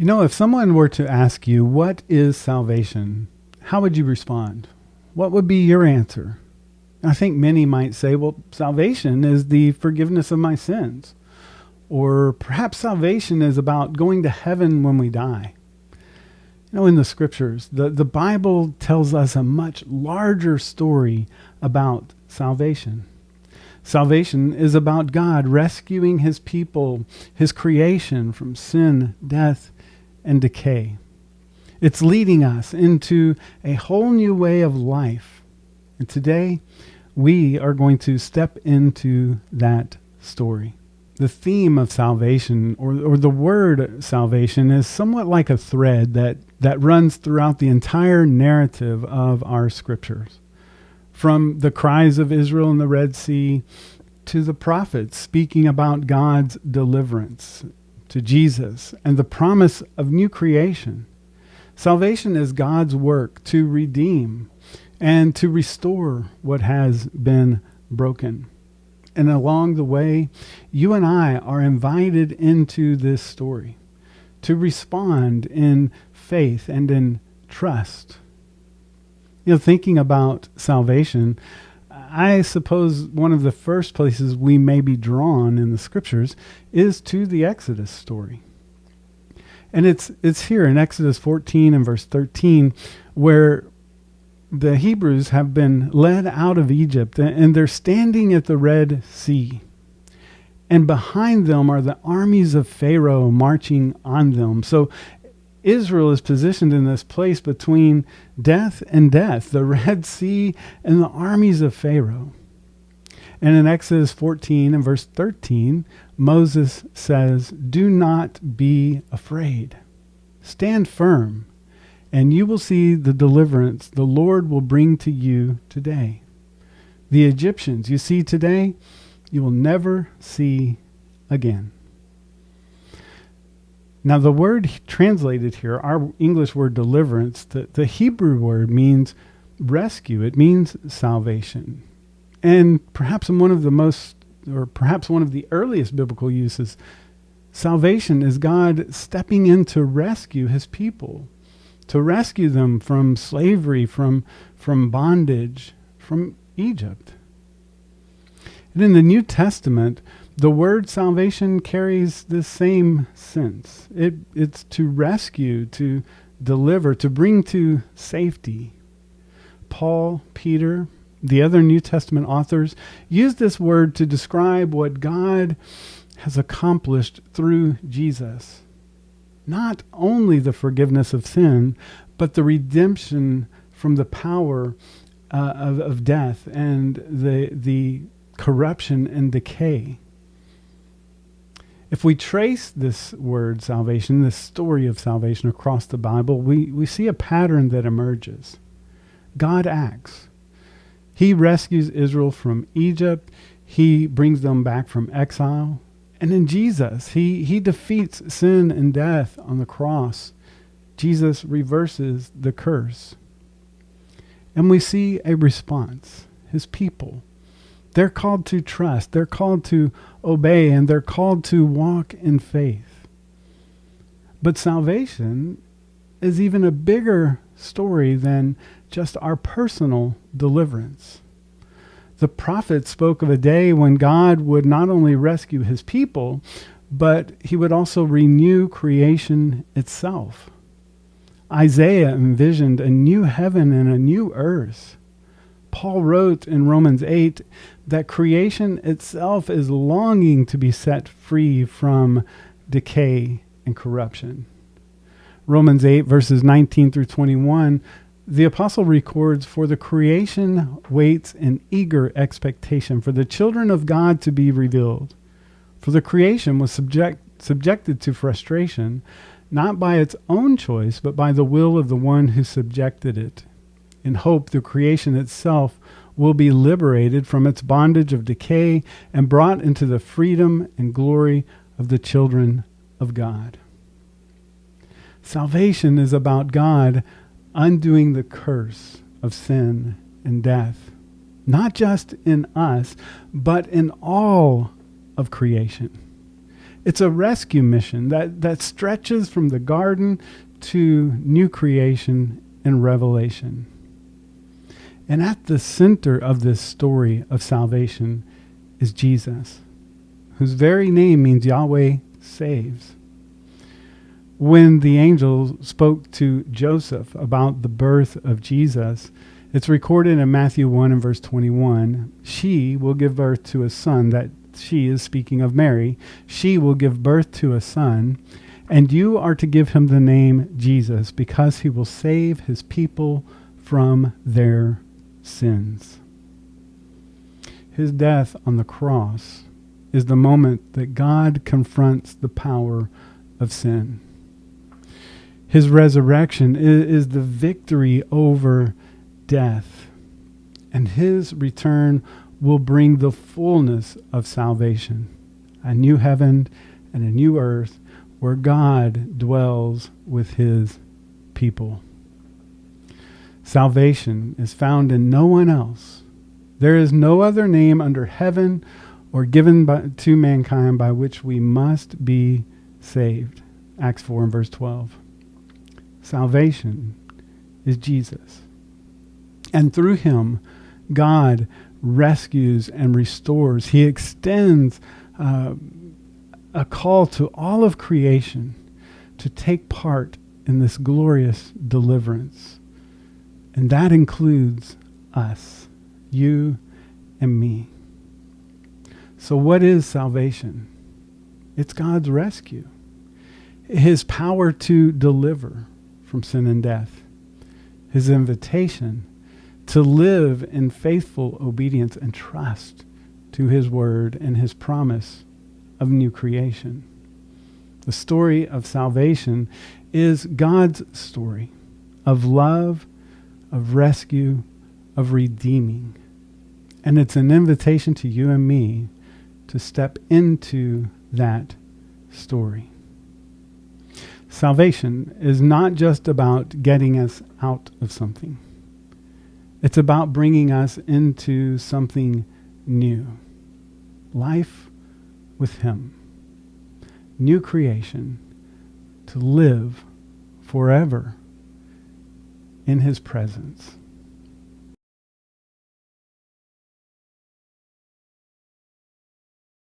If someone were to ask you, what is salvation? How would you respond? What would be your answer? I think many might say, well, salvation is the forgiveness of my sins. Or perhaps salvation is about going to heaven when we die. In the scriptures, the Bible tells us a much larger story about salvation. Salvation is about God rescuing his people, his creation from sin, death, and decay. It's leading us into a whole new way of life. And today, we are going to step into that story. The theme of salvation, or the word salvation, is somewhat like a thread that runs throughout the entire narrative of our scriptures. From the cries of Israel in the Red Sea, to the prophets speaking about God's deliverance, to Jesus and the promise of new creation. Salvation is God's work to redeem and to restore what has been broken. And along the way, you and I are invited into this story to respond in faith and in trust. Thinking about salvation, I suppose one of the first places we may be drawn in the scriptures is to the Exodus story. And it's here in Exodus 14 and verse 13 where the Hebrews have been led out of Egypt and they're standing at the Red Sea. And behind them are the armies of Pharaoh marching on them. So Israel is positioned in this place between death and death, the Red Sea and the armies of Pharaoh. And in Exodus 14 and verse 13, Moses says, "Do not be afraid. Stand firm, and you will see the deliverance the Lord will bring to you today. The Egyptians you see today, you will never see again." Now, the word translated here, our English word deliverance, the Hebrew word means rescue. It means salvation. And perhaps one of the earliest biblical uses, salvation is God stepping in to rescue his people, to rescue them from slavery, from bondage, from Egypt. And in the New Testament, the word salvation carries this same sense. It's to rescue, to deliver, to bring to safety. Paul, Peter, the other New Testament authors use this word to describe what God has accomplished through Jesus. Not only the forgiveness of sin, but the redemption from the power of death and the corruption and decay. If we trace this word salvation, this story of salvation across the Bible, we see a pattern that emerges. God acts. He rescues Israel from Egypt. He brings them back from exile. And in Jesus, he defeats sin and death on the cross. Jesus reverses the curse. And we see a response. His people. They're called to trust. They're called to obey, and they're called to walk in faith. But salvation is even a bigger story than just our personal deliverance. The prophet spoke of a day when God would not only rescue his people, but he would also renew creation itself. Isaiah envisioned a new heaven and a new earth. Paul wrote in Romans 8 that creation itself is longing to be set free from decay and corruption. Romans 8 verses 19 through 21, the apostle records, "For the creation waits in eager expectation for the children of God to be revealed. For the creation was subjected to frustration, not by its own choice, but by the will of the one who subjected it. In hope, the creation itself will be liberated from its bondage of decay and brought into the freedom and glory of the children of God." Salvation is about God undoing the curse of sin and death, not just in us, but in all of creation. It's a rescue mission that stretches from the garden to new creation and revelation. And at the center of this story of salvation is Jesus, whose very name means Yahweh saves. When the angel spoke to Joseph about the birth of Jesus, it's recorded in Matthew 1 and verse 21, she will give birth to a son. That she is speaking of Mary. She will give birth to a son, and you are to give him the name Jesus, because he will save his people from their sins. His death on the cross is the moment that God confronts the power of sin. His resurrection is the victory over death, and his return will bring the fullness of salvation, a new heaven and a new earth where God dwells with his people. Salvation is found in no one else. There is no other name under heaven or given to mankind by which we must be saved. Acts 4 and verse 12. Salvation is Jesus. And through him, God rescues and restores. He extends a call to all of creation to take part in this glorious deliverance. And that includes us, you and me. So what is salvation? It's God's rescue. His power to deliver from sin and death. His invitation to live in faithful obedience and trust to his word and his promise of new creation. The story of salvation is God's story of love, of rescue, of redeeming. And it's an invitation to you and me to step into that story. Salvation is not just about getting us out of something. It's about bringing us into something new. Life with him. New creation to live forever in his presence.